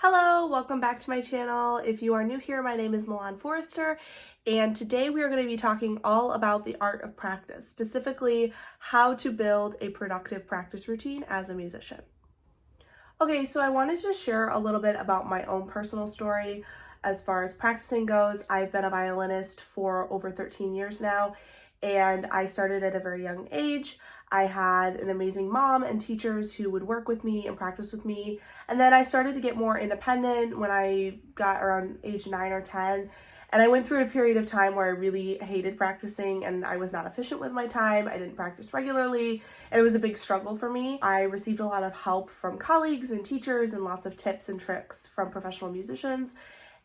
Hello, welcome back to my channel. If you are new here, my name is Milan, and today we are going to be talking all about the art of practice, specifically how to build a productive practice routine as a musician. Okay, so I wanted to share a little bit about my own personal story as far as practicing goes. I've been a violinist for over 13 years now, and I started at a very young age. I had an amazing mom and teachers who would work with me and practice with me. And then I started to get more independent when I got around age 9 or 10. And I went through a period of time where I really hated practicing and I was not efficient with my time. I didn't practice regularly, and it was a big struggle for me. I received a lot of help from colleagues and teachers and lots of tips and tricks from professional musicians.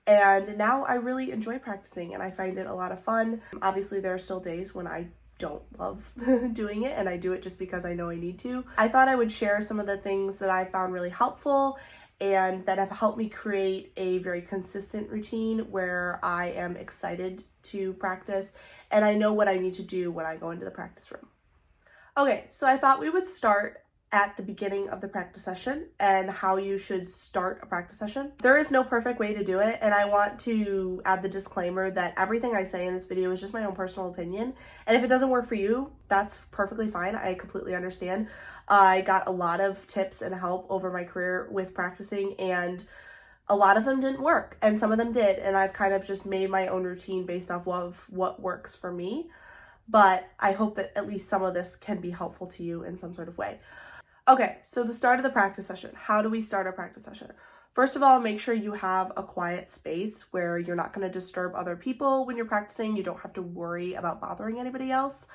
And now I really enjoy practicing and I find it a lot of fun. Obviously, there are still days when I don't love doing it and I do it just because I know I need to. I thought I would share some of the things that I found really helpful and that have helped me create a very consistent routine where I am excited to practice and I know what I need to do when I go into the practice room. Okay, so I thought we would start at the beginning of the practice session and how you should start a practice session. There is no perfect way to do it, and I want to add the disclaimer that everything I say in this video is just my own personal opinion, and if it doesn't work for you, that's perfectly fine. I completely understand. I got a lot of tips and help over my career with practicing, and a lot of them didn't work, and some of them did, and I've kind of just made my own routine based off of what works for me, but I hope that at least some of this can be helpful to you in some sort of way. Okay, so the start of the practice session. How do we start a practice session? First of all, make sure you have a quiet space where you're not going to disturb other people when you're practicing. You don't have to worry about bothering anybody else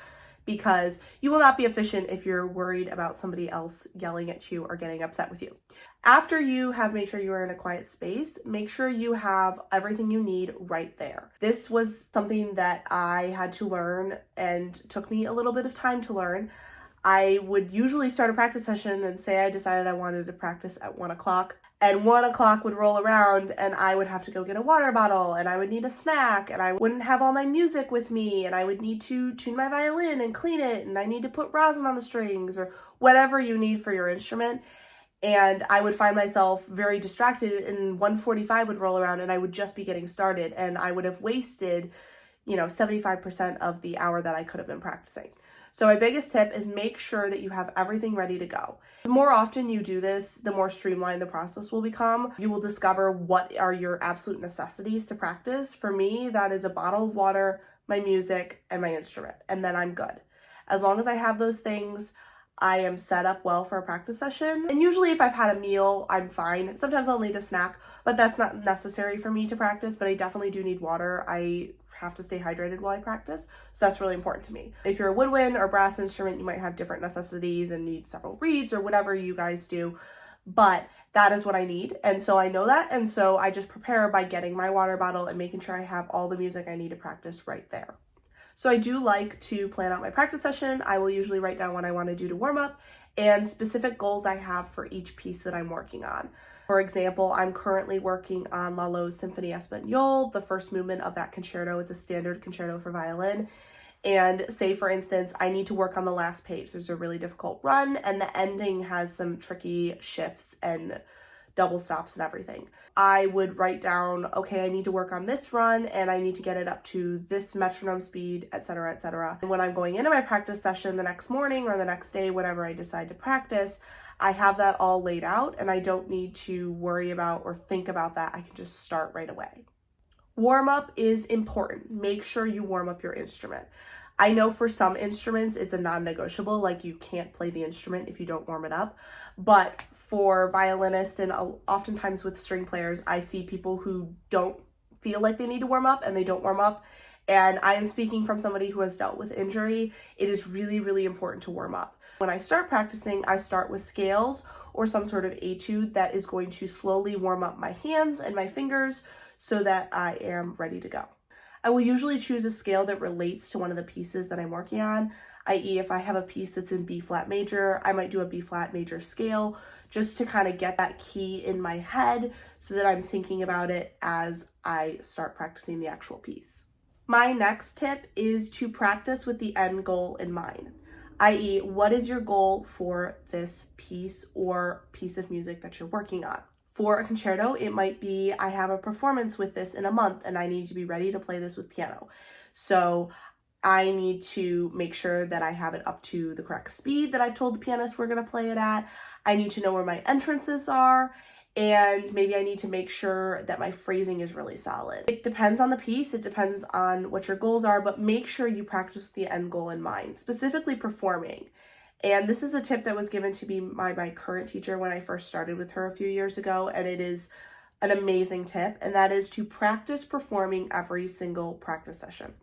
because you will not be efficient if you're worried about somebody else yelling at you or getting upset with you. After you have made sure you are in a quiet space, make sure you have everything you need right there. This was something that I had to learn and took me a little bit of time to learn. I would usually start a practice session and say I decided I wanted to practice at 1 o'clock, and 1 o'clock would roll around and I would have to go get a water bottle and I would need a snack and I wouldn't have all my music with me and I would need to tune my violin and clean it and I need to put rosin on the strings or whatever you need for your instrument. And I would find myself very distracted and 1:45 would roll around and I would just be getting started and I would have wasted, 75% of the hour that I could have been practicing. So my biggest tip is make sure that you have everything ready to go. The more often you do this, the more streamlined the process will become. You will discover what are your absolute necessities to practice. For me, that is a bottle of water, my music, and my instrument, and then I'm good. As long as I have those things, I am set up well for a practice session. And usually if I've had a meal, I'm fine. Sometimes I'll need a snack, but that's not necessary for me to practice, but I definitely do need water. I have to stay hydrated while I practice, so that's really important to me. If you're a woodwind or brass instrument, you might have different necessities and need several reeds or whatever you guys do, but that is what I need, and so I know that, and so I just prepare by getting my water bottle and making sure I have all the music I need to practice right there. So I do like to plan out my practice session. I will usually write down what I want to do to warm up and specific goals I have for each piece that I'm working on. For example, I'm currently working on Lalo's Symphony Espagnole, the first movement of that concerto. It's a standard concerto for violin. And say, for instance, I need to work on the last page. There's a really difficult run, and the ending has some tricky shifts and double stops and everything. I would write down, okay, I need to work on this run and I need to get it up to this metronome speed, etc., etc. And when I'm going into my practice session the next morning or the next day, whenever I decide to practice, I have that all laid out and I don't need to worry about or think about that. I can just start right away. Warm up is important. Make sure you warm up your instrument. I know for some instruments it's a non-negotiable, like you can't play the instrument if you don't warm it up. But for violinists and oftentimes with string players, I see people who don't feel like they need to warm up and they don't warm up. And I am speaking from somebody who has dealt with injury. It is really, really important to warm up. When I start practicing, I start with scales or some sort of etude that is going to slowly warm up my hands and my fingers so that I am ready to go. I will usually choose a scale that relates to one of the pieces that I'm working on, i.e. if I have a piece that's in B flat major, I might do a B flat major scale just to kind of get that key in my head so that I'm thinking about it as I start practicing the actual piece. My next tip is to practice with the end goal in mind, i.e. what is your goal for this piece or piece of music that you're working on? For a concerto, it might be I have a performance with this in a month and I need to be ready to play this with piano. So I need to make sure that I have it up to the correct speed that I've told the pianist we're going to play it at. I need to know where my entrances are, and maybe I need to make sure that my phrasing is really solid. It depends on the piece, it depends on what your goals are, but make sure you practice with the end goal in mind, specifically performing. And this is a tip that was given to me by my current teacher when I first started with her a few years ago, and it is an amazing tip, and that is to practice performing every single practice session.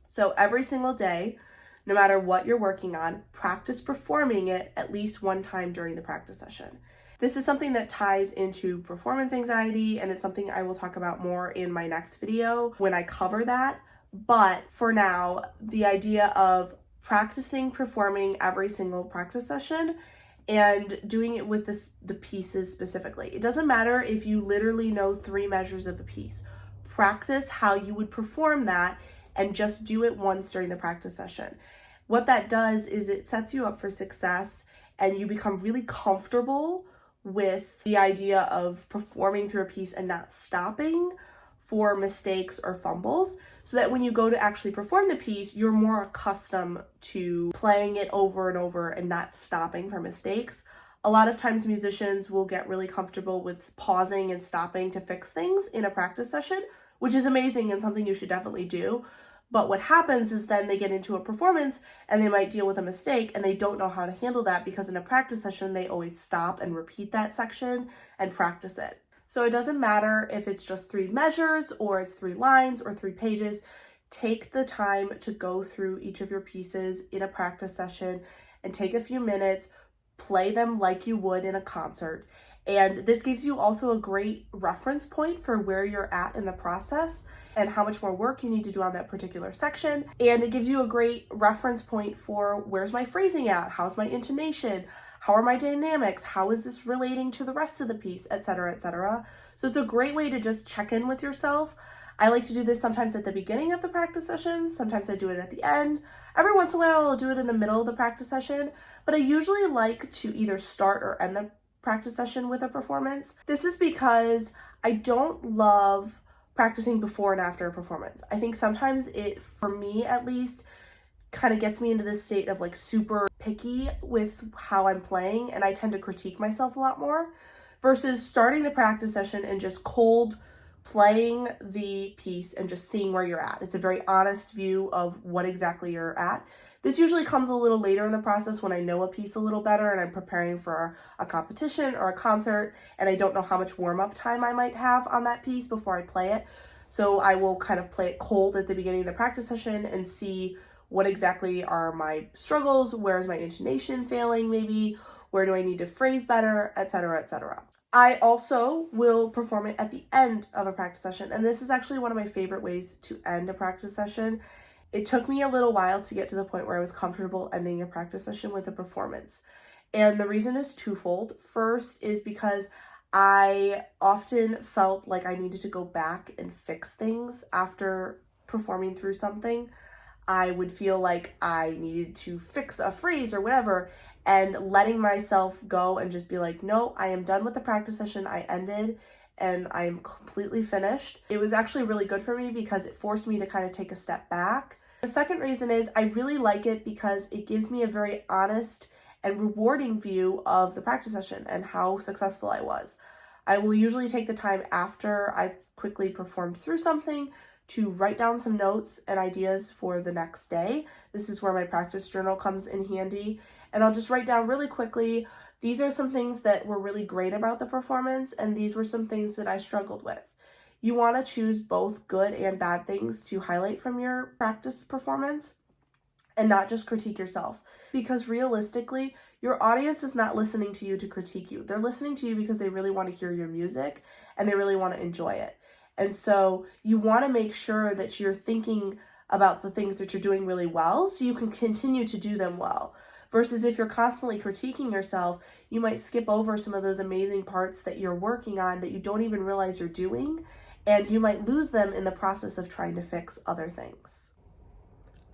So every single day, no matter what you're working on, practice performing it at least one time during the practice session. This is something that ties into performance anxiety, and it's something I will talk about more in my next video when I cover that. But for now, the idea of practicing performing every single practice session and doing it with the pieces specifically. It doesn't matter if you literally know 3 measures of a piece. Practice how you would perform that and just do it once during the practice session. What that does is it sets you up for success, and you become really comfortable with the idea of performing through a piece and not stopping for mistakes or fumbles, so that when you go to actually perform the piece, you're more accustomed to playing it over and over and not stopping for mistakes. A lot of times musicians will get really comfortable with pausing and stopping to fix things in a practice session, which is amazing and something you should definitely do. But what happens is then they get into a performance and they might deal with a mistake and they don't know how to handle that, because in a practice session, they always stop and repeat that section and practice it. So it doesn't matter if it's just 3 measures or it's 3 lines or 3 pages. Take the time to go through each of your pieces in a practice session and take a few minutes, play them like you would in a concert. And this gives you also a great reference point for where you're at in the process and how much more work you need to do on that particular section. And it gives you a great reference point for where's my phrasing at, how's my intonation, how are my dynamics, how is this relating to the rest of the piece, etc., etc. So it's a great way to just check in with yourself. I like to do this sometimes at the beginning of the practice session, sometimes I do it at the end. Every once in a while I'll do it in the middle of the practice session, but I usually like to either start or end the practice session with a performance. This is because I don't love practicing before and after a performance. I think sometimes it, for me at least, kind of gets me into this state of like super picky with how I'm playing, and I tend to critique myself a lot more versus starting the practice session and just cold playing the piece and just seeing where you're at. It's a very honest view of what exactly you're at. This usually comes a little later in the process when I know a piece a little better and I'm preparing for a competition or a concert and I don't know how much warm-up time I might have on that piece before I play it. So I will kind of play it cold at the beginning of the practice session and see what exactly are my struggles, where's my intonation failing maybe, where do I need to phrase better, etc., etc. I also will perform it at the end of a practice session, and this is actually one of my favorite ways to end a practice session. It took me a little while to get to the point where I was comfortable ending a practice session with a performance. And the reason is twofold. First is because I often felt like I needed to go back and fix things after performing through something. I would feel like I needed to fix a phrase or whatever, and letting myself go and just be like, no, I am done with the practice session. I ended and I'm completely finished. It was actually really good for me because it forced me to kind of take a step back. The second reason is I really like it because it gives me a very honest and rewarding view of the practice session and how successful I was. I will usually take the time after I've quickly performed through something to write down some notes and ideas for the next day. This is where my practice journal comes in handy. And I'll just write down really quickly, these are some things that were really great about the performance, and these were some things that I struggled with. You want to choose both good and bad things to highlight from your practice performance and not just critique yourself. Because realistically, your audience is not listening to you to critique you. They're listening to you because they really want to hear your music and they really want to enjoy it. And so you want to make sure that you're thinking about the things that you're doing really well so you can continue to do them well. Versus if you're constantly critiquing yourself, you might skip over some of those amazing parts that you're working on that you don't even realize you're doing, and you might lose them in the process of trying to fix other things.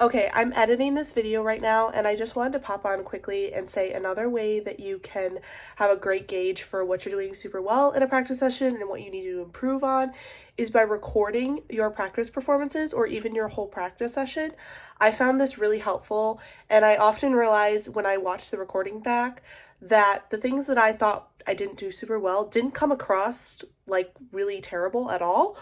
Okay, I'm editing this video right now, and I just wanted to pop on quickly and say another way that you can have a great gauge for what you're doing super well in a practice session and what you need to improve on is by recording your practice performances or even your whole practice session. I found this really helpful, and I often realize when I watch the recording back that the things that I thought I didn't do super well didn't come across like really terrible at all.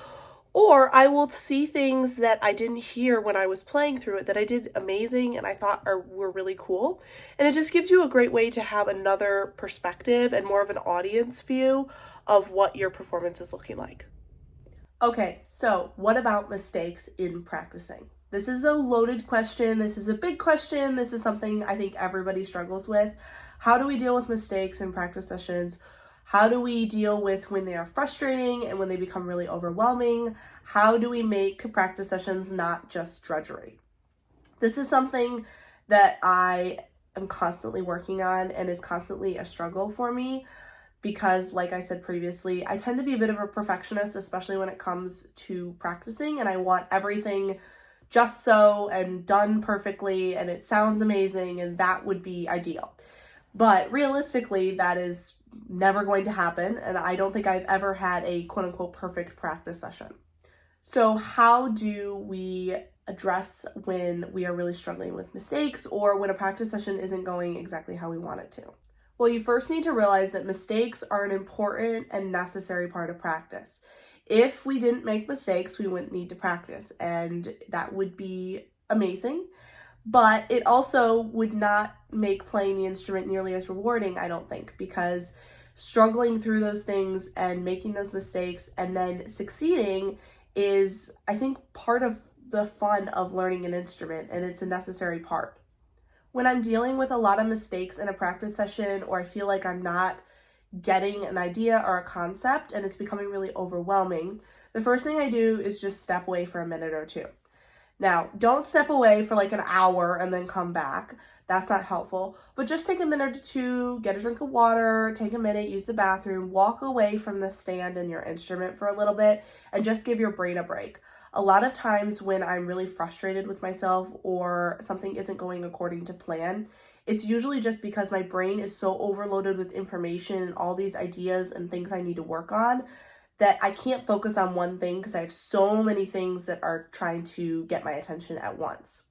Or I will see things that I didn't hear when I was playing through it that I did amazing and I thought were really cool. And it just gives you a great way to have another perspective and more of an audience view of what your performance is looking like. Okay, so what about mistakes in practicing? This is a loaded question. This is a big question. This is something I think everybody struggles with. How do we deal with mistakes in practice sessions? How do we deal with when they are frustrating and when they become really overwhelming? How do we make practice sessions not just drudgery? This is something that I am constantly working on and is constantly a struggle for me because, like I said previously, I tend to be a bit of a perfectionist, especially when it comes to practicing, and I want everything just so and done perfectly and it sounds amazing and that would be ideal. But realistically, that is never going to happen, and I don't think I've ever had a quote-unquote perfect practice session. So how do we address when we are really struggling with mistakes or when a practice session isn't going exactly how we want it to? Well, you first need to realize that mistakes are an important and necessary part of practice. If we didn't make mistakes, we wouldn't need to practice, and that would be amazing. But it also would not make playing the instrument nearly as rewarding, I don't think, because struggling through those things and making those mistakes and then succeeding is, I think, part of the fun of learning an instrument, and it's a necessary part. When I'm dealing with a lot of mistakes in a practice session, or I feel like I'm not getting an idea or a concept and it's becoming really overwhelming, the first thing I do is just step away for a minute or two. Now, don't step away for like an hour and then come back. That's not helpful. But just take a minute or two, get a drink of water, take a minute, use the bathroom, walk away from the stand and your instrument for a little bit, and just give your brain a break. A lot of times when I'm really frustrated with myself or something isn't going according to plan, it's usually just because my brain is so overloaded with information and all these ideas and things I need to work on that I can't focus on one thing because I have so many things that are trying to get my attention at once.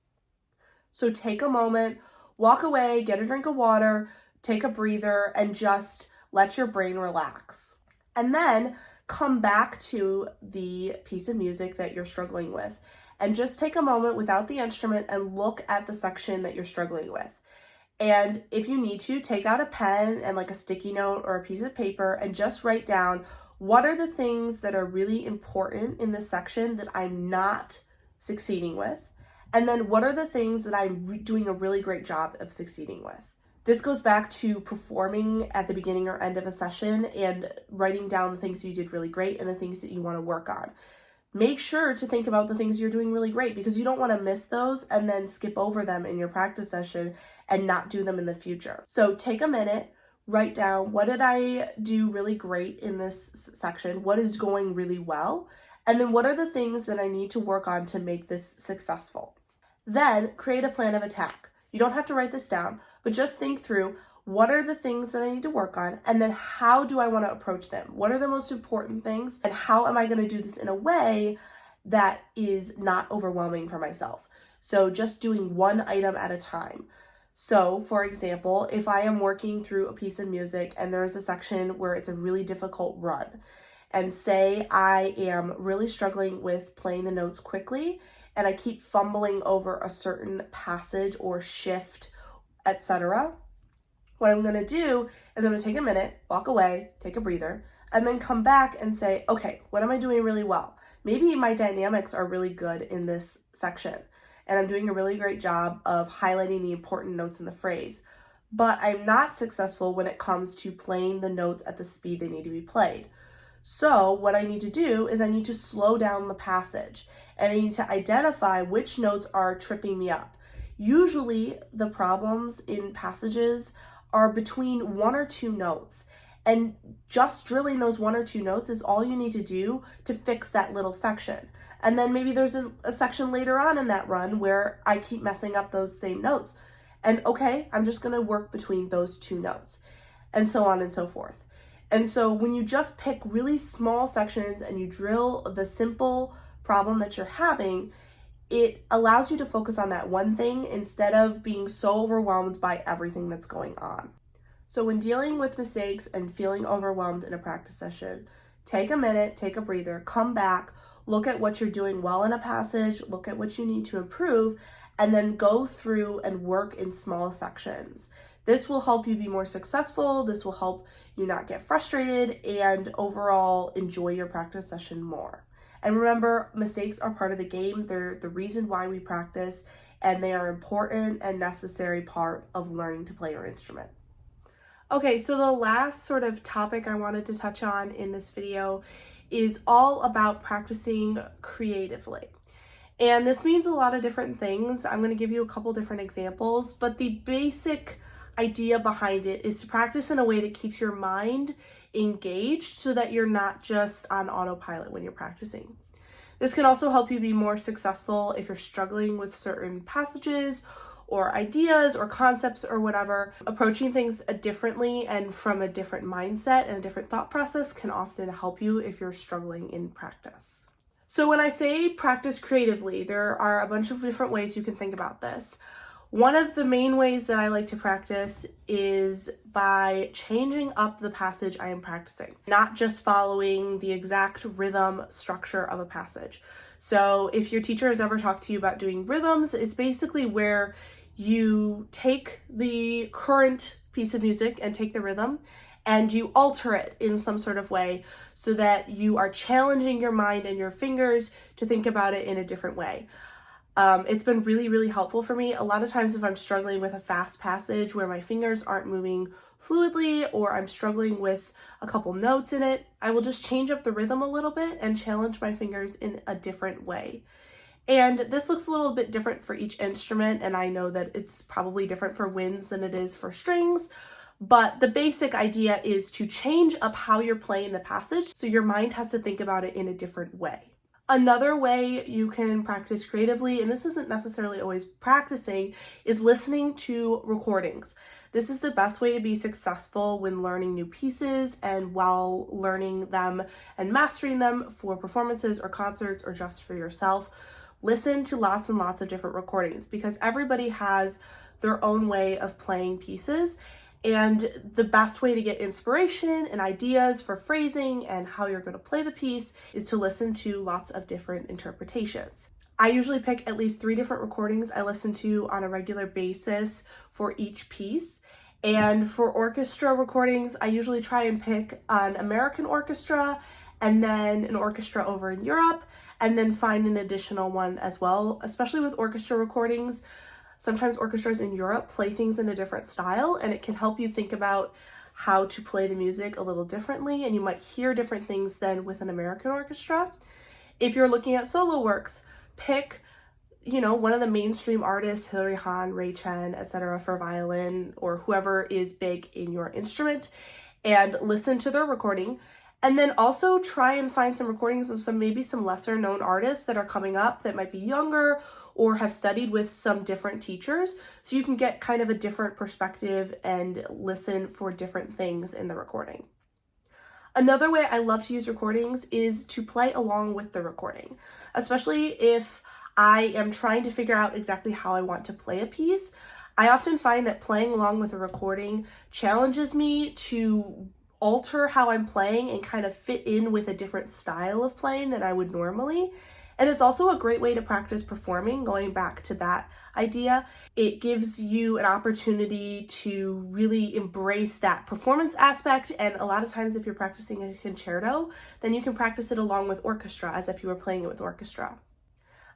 So take a moment, walk away, get a drink of water, take a breather, and just let your brain relax. And then come back to the piece of music that you're struggling with. And just take a moment without the instrument and look at the section that you're struggling with. And if you need to, take out a pen and like a sticky note or a piece of paper and just write down what are the things that are really important in this section that I'm not succeeding with? And then what are the things that I'm doing a really great job of succeeding with? This goes back to performing at the beginning or end of a session and writing down the things you did really great and the things that you want to work on. Make sure to think about the things you're doing really great because you don't want to miss those and then skip over them in your practice session and not do them in the future. So take a minute, write down what did I do really great in this section, what is going really well, and then what are the things that I need to work on to make this successful. Then create a plan of attack. You don't have to write this down, but just think through what are the things that I need to work on, and then how do I want to approach them? What are the most important things, and how am I going to do this in a way that is not overwhelming for myself? So just doing one item at a time. So, for example, if I am working through a piece of music and there's a section where it's a really difficult run, and say I am really struggling with playing the notes quickly, and I keep fumbling over a certain passage or shift, etc., what I'm going to do is I'm going to take a minute, walk away, take a breather, and then come back and say, okay, what am I doing really well? Maybe my dynamics are really good in this section, and I'm doing a really great job of highlighting the important notes in the phrase, but I'm not successful when it comes to playing the notes at the speed they need to be played. So what I need to do is I need to slow down the passage, and I need to identify which notes are tripping me up. Usually the problems in passages are between one or two notes, And just drilling those 1 or 2 notes is all you need to do to fix that little section. And then maybe there's a section later on in that run where I keep messing up those same notes. And okay, I'm just gonna work between those 2 notes, and so on and so forth. And so when you just pick really small sections and you drill the simple problem that you're having, it allows you to focus on that one thing instead of being so overwhelmed by everything that's going on. So when dealing with mistakes and feeling overwhelmed in a practice session, take a minute, take a breather, come back, look at what you're doing well in a passage, look at what you need to improve, and then go through and work in small sections. This will help you be more successful. This will help you not get frustrated and overall enjoy your practice session more. And remember, mistakes are part of the game. They're the reason why we practice, and they are important and necessary part of learning to play your instrument. Okay, so the last sort of topic I wanted to touch on in this video is all about practicing creatively. And this means a lot of different things. I'm going to give you a couple different examples, but the basic idea behind it is to practice in a way that keeps your mind engaged so that you're not just on autopilot when you're practicing. This can also help you be more successful if you're struggling with certain passages or ideas or concepts or whatever. Approaching things differently and from a different mindset and a different thought process can often help you if you're struggling in practice. So when I say practice creatively, there are a bunch of different ways you can think about this. One of the main ways that I like to practice is by changing up the passage I am practicing, not just following the exact rhythm structure of a passage. So if your teacher has ever talked to you about doing rhythms, it's basically where you take the current piece of music and take the rhythm and you alter it in some sort of way so that you are challenging your mind and your fingers to think about it in a different way. It's been really, really helpful for me. A lot of times if I'm struggling with a fast passage where my fingers aren't moving fluidly or I'm struggling with a couple notes in it, I will just change up the rhythm a little bit and challenge my fingers in a different way. And this looks a little bit different for each instrument, and I know that it's probably different for winds than it is for strings, but the basic idea is to change up how you're playing the passage so your mind has to think about it in a different way. Another way you can practice creatively, and this isn't necessarily always practicing, is listening to recordings. This is the best way to be successful when learning new pieces and while learning them and mastering them for performances or concerts or just for yourself. Listen to lots and lots of different recordings because everybody has their own way of playing pieces. And the best way to get inspiration and ideas for phrasing and how you're going to play the piece is to listen to lots of different interpretations. I usually pick at least 3 different recordings I listen to on a regular basis for each piece. And for orchestra recordings, I usually try and pick an American orchestra and then an orchestra over in Europe, and then find an additional one as well, especially with orchestra recordings. Sometimes orchestras in Europe play things in a different style, and it can help you think about how to play the music a little differently, and you might hear different things than with an American orchestra. If you're looking at solo works, pick, one of the mainstream artists, Hilary Hahn, Ray Chen, etc. for violin, or whoever is big in your instrument, and listen to their recording. And then also try and find some recordings of maybe some lesser known artists that are coming up that might be younger or have studied with some different teachers, so you can get kind of a different perspective and listen for different things in the recording. Another way I love to use recordings is to play along with the recording, especially if I am trying to figure out exactly how I want to play a piece. I often find that playing along with a recording challenges me to alter how I'm playing and kind of fit in with a different style of playing than I would normally. And it's also a great way to practice performing, going back to that idea. It gives you an opportunity to really embrace that performance aspect. And a lot of times if you're practicing a concerto, then you can practice it along with orchestra as if you were playing it with orchestra.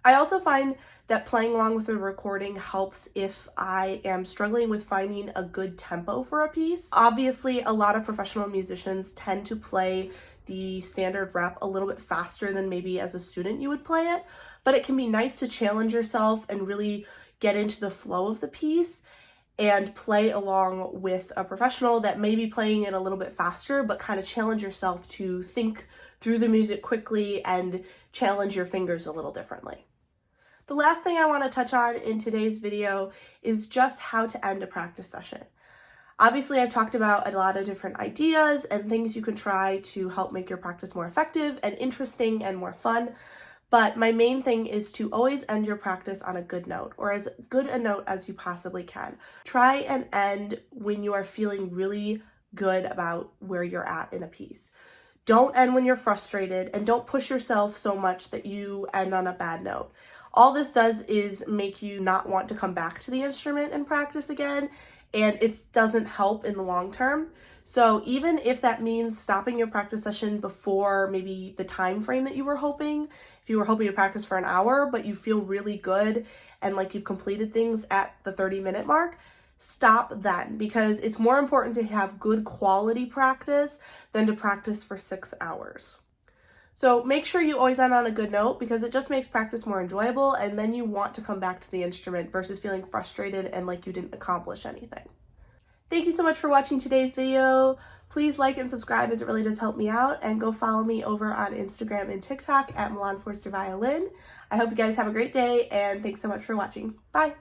I also find that playing along with a recording helps if I am struggling with finding a good tempo for a piece. Obviously, a lot of professional musicians tend to play the standard rep a little bit faster than maybe as a student you would play it, but it can be nice to challenge yourself and really get into the flow of the piece. and play along with a professional that may be playing it a little bit faster, but kind of challenge yourself to think through the music quickly and challenge your fingers a little differently. The last thing I want to touch on in today's video is just how to end a practice session. Obviously, I've talked about a lot of different ideas and things you can try to help make your practice more effective and interesting and more fun. But my main thing is to always end your practice on a good note, or as good a note as you possibly can. Try and end when you are feeling really good about where you're at in a piece. Don't end when you're frustrated, and don't push yourself so much that you end on a bad note. All this does is make you not want to come back to the instrument and practice again, and it doesn't help in the long term. So even if that means stopping your practice session before maybe the time frame that you were hoping, if you were hoping to practice for an hour, but you feel really good and like you've completed things at the 30-minute mark, stop then, because it's more important to have good quality practice than to practice for 6 hours. So make sure you always end on a good note, because it just makes practice more enjoyable, and then you want to come back to the instrument versus feeling frustrated and like you didn't accomplish anything. Thank you so much for watching today's video. Please like and subscribe, as it really does help me out, and go follow me over on Instagram and TikTok at Milan Forster Violin. I hope you guys have a great day, and thanks so much for watching. Bye!